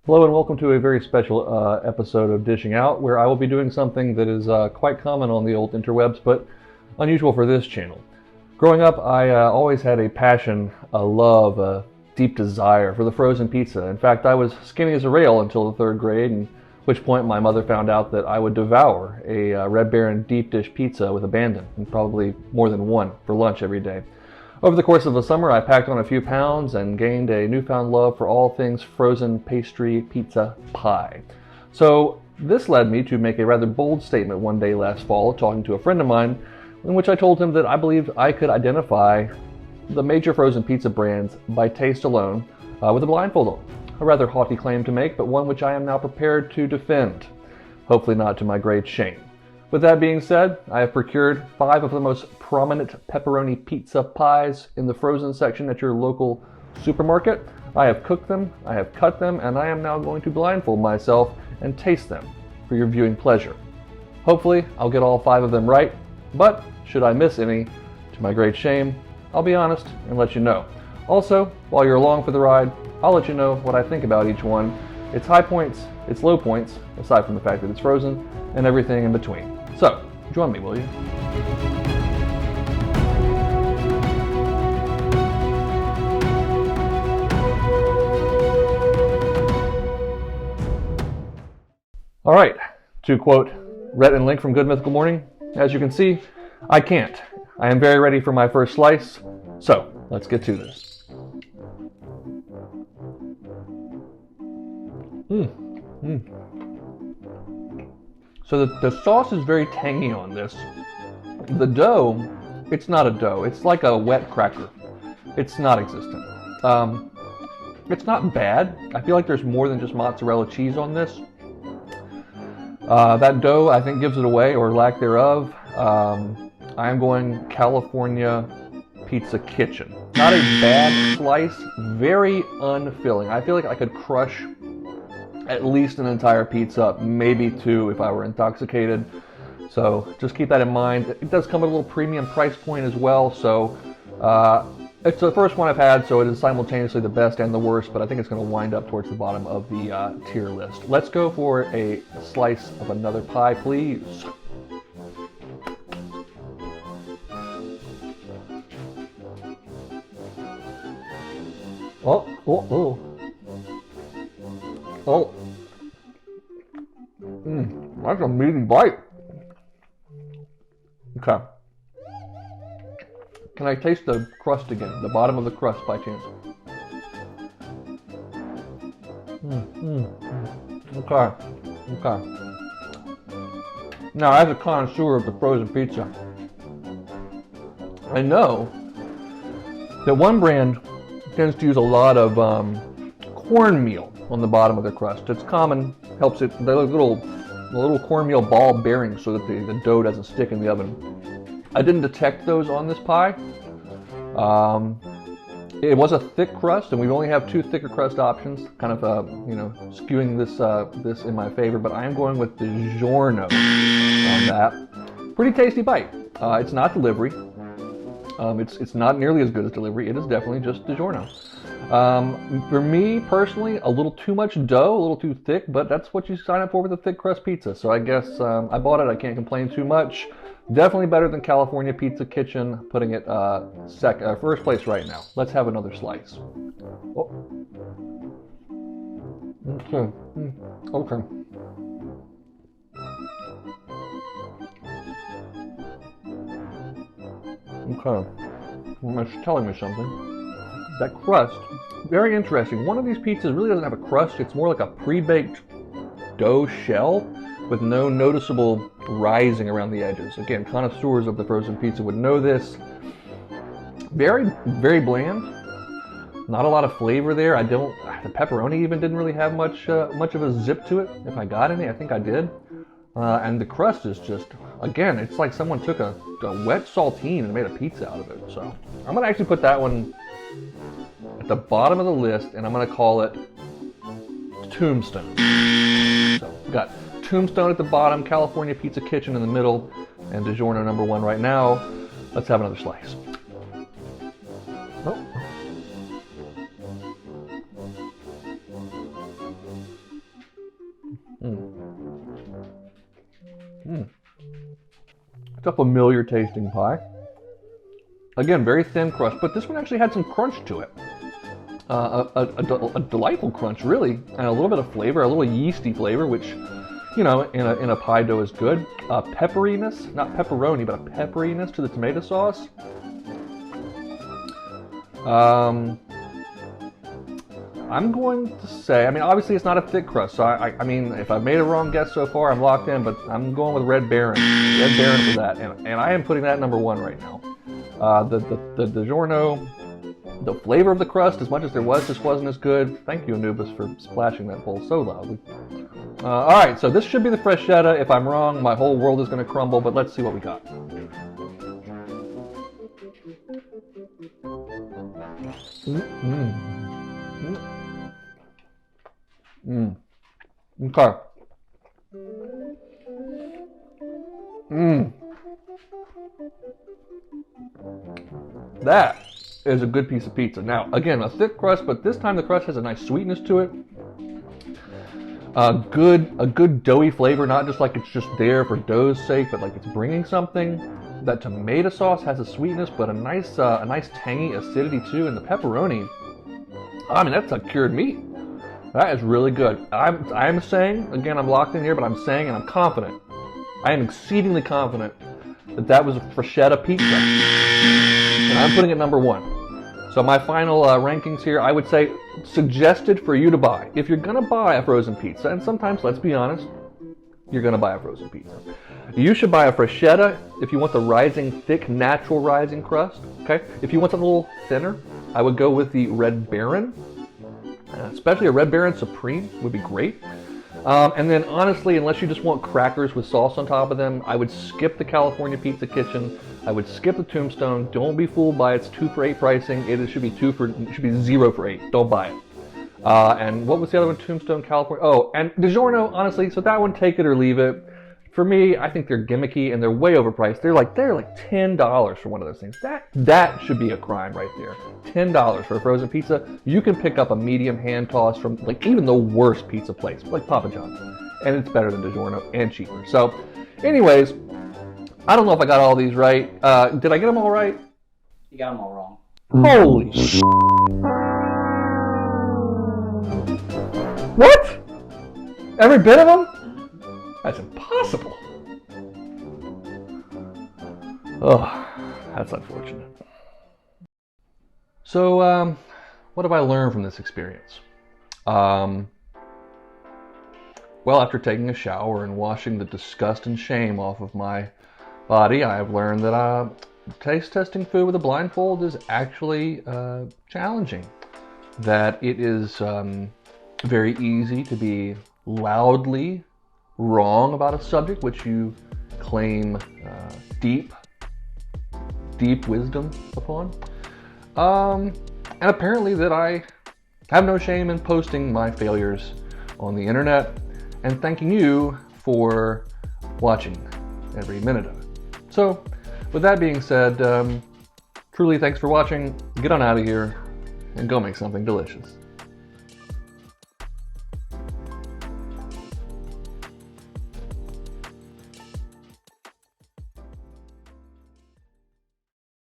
Hello and welcome to a very special episode of Dishing Out, where I will be doing something that is quite common on the old interwebs, but unusual for this channel. Growing up, I always had a passion, a love, a deep desire for the frozen pizza. In fact, I was skinny as a rail until the third grade, at which point my mother found out that I would devour a Red Baron deep dish pizza with abandon, and probably more than one, for lunch every day. Over the course of the summer, I packed on a few pounds and gained a newfound love for all things frozen pastry, pizza, pie. So this led me to make a rather bold statement one day last fall, talking to a friend of mine, in which I told him that I believed I could identify the major frozen pizza brands by taste alone with a blindfold on. A rather haughty claim to make, but one which I am now prepared to defend, hopefully not to my great shame. With that being said, I have procured 5 of the most prominent pepperoni pizza pies in the frozen section at your local supermarket. I have cooked them, I have cut them, and I am now going to blindfold myself and taste them for your viewing pleasure. Hopefully, I'll get all 5 of them right, but should I miss any, to my great shame, I'll be honest and let you know. Also, while you're along for the ride, I'll let you know what I think about each one, its high points, its low points, aside from the fact that it's frozen, and everything in between. So, join me, will you? All right, to quote Rhett and Link from Good Mythical Morning, as you can see, I can't. I am very ready for my first slice, so let's get to this. So the sauce is very tangy on this. The dough, it's not a dough. It's like a wet cracker. It's not existent. It's not bad. I feel like there's more than just mozzarella cheese on this. That dough, I think, gives it away, or lack thereof. I am going California Pizza Kitchen. Not a bad slice, very unfilling. I feel like I could crush at least an entire pizza, maybe 2 if I were intoxicated. So just keep that in mind. It does come at a little premium price point as well, so it's the first one I've had, so it is simultaneously the best and the worst, but I think it's going to wind up towards the bottom of the tier list. Let's go for a slice of another pie, please. That's a meaty bite. Okay. Can I taste the crust again? The bottom of the crust by chance? Okay. Now, as a connoisseur of the frozen pizza, I know that one brand tends to use a lot of cornmeal on the bottom of the crust. It's common, helps it, the little cornmeal ball bearings so that the dough doesn't stick in the oven. I didn't detect those on this pie. It was a thick crust, and we only have 2 thicker crust options, kind of skewing this in my favor, but I am going with Digiorno on that. Pretty tasty bite. It's not delivery. It's not nearly as good as delivery. It is definitely just Digiorno. For me personally, a little too much dough, a little too thick, but that's what you sign up for with a thick crust pizza. So I guess I bought it. I can't complain too much. Definitely better than California Pizza Kitchen, putting it first place right now. Let's have another slice. Oh. Okay. Okay. Well, it's telling me something. That crust, very interesting. One of these pizzas really doesn't have a crust. It's more like a pre-baked dough shell with no noticeable rising around the edges. Again, connoisseurs of the frozen pizza would know this. Very, very bland. Not a lot of flavor there. The pepperoni even didn't really have much of a zip to it. If I got any, I think I did. And the crust is just, again, it's like someone took a wet saltine and made a pizza out of it. So I'm gonna actually put that one at the bottom of the list, and I'm gonna call it Tombstone. So we've got Tombstone at the bottom, California Pizza Kitchen in the middle, and Digiorno number 1 right now. Let's have another slice. Oh. It's a familiar tasting pie. Again, very thin crust, but this one actually had some crunch to it. A delightful crunch, really, and a little bit of flavor, a little yeasty flavor, which, you know, in a pie dough is good. Pepperiness, not pepperoni, but a pepperiness to the tomato sauce. I'm going to say, I mean, obviously it's not a thick crust, so I mean, if I've made a wrong guess so far, I'm locked in, but I'm going with Red Baron. Red Baron for that, and I am putting that at number 1 right now. The Digiorno, the flavor of the crust, as much as there was, just wasn't as good. Thank you, Anubis, for splashing that bowl so loudly. All right, so this should be the Freschetta. If I'm wrong, my whole world is going to crumble, but let's see what we got. Okay. That is a good piece of pizza. Now, again, a thick crust, but this time the crust has a nice sweetness to it. A good doughy flavor, not just like it's just there for dough's sake, but like it's bringing something. That tomato sauce has a sweetness, but a nice tangy acidity too. And the pepperoni, I mean, that's a cured meat. That is really good. I'm saying, again, I'm locked in here, but I'm saying, and I'm confident, I am exceedingly confident that was a Freschetta pizza. And I'm putting it number 1. So my final rankings here, I would say suggested for you to buy. If you're going to buy a frozen pizza, and sometimes, let's be honest, you're going to buy a frozen pizza. You should buy a Freschetta if you want the rising, thick, natural rising crust. Okay. If you want something a little thinner, I would go with the Red Baron. Especially a Red Baron Supreme would be great. And then honestly, unless you just want crackers with sauce on top of them, I would skip the California Pizza Kitchen. I would skip the Tombstone. Don't be fooled by its 2 for $8 pricing. It should be 0 for $8. Don't buy it. And what was the other one? Tombstone, California. Oh, and Digiorno, honestly, so that one, take it or leave it. For me, I think they're gimmicky and they're way overpriced. They're like $10 for one of those things. That should be a crime right there. $10 for a frozen pizza. You can pick up a medium hand toss from like even the worst pizza place, like Papa John's, and it's better than Digiorno and cheaper. So, anyways, I don't know if I got all these right. Did I get them all right? You got them all wrong. Holy sh**. What? Every bit of them? That's impossible. Oh, that's unfortunate. So, what have I learned from this experience? Well, after taking a shower and washing the disgust and shame off of my body, I have learned that taste testing food with a blindfold is actually challenging. That it is very easy to be loudly wrong about a subject which you claim deep wisdom upon. And apparently that I have no shame in posting my failures on the internet and thanking you for watching every minute of it. So, with that being said, truly thanks for watching. Get on out of here and go make something delicious.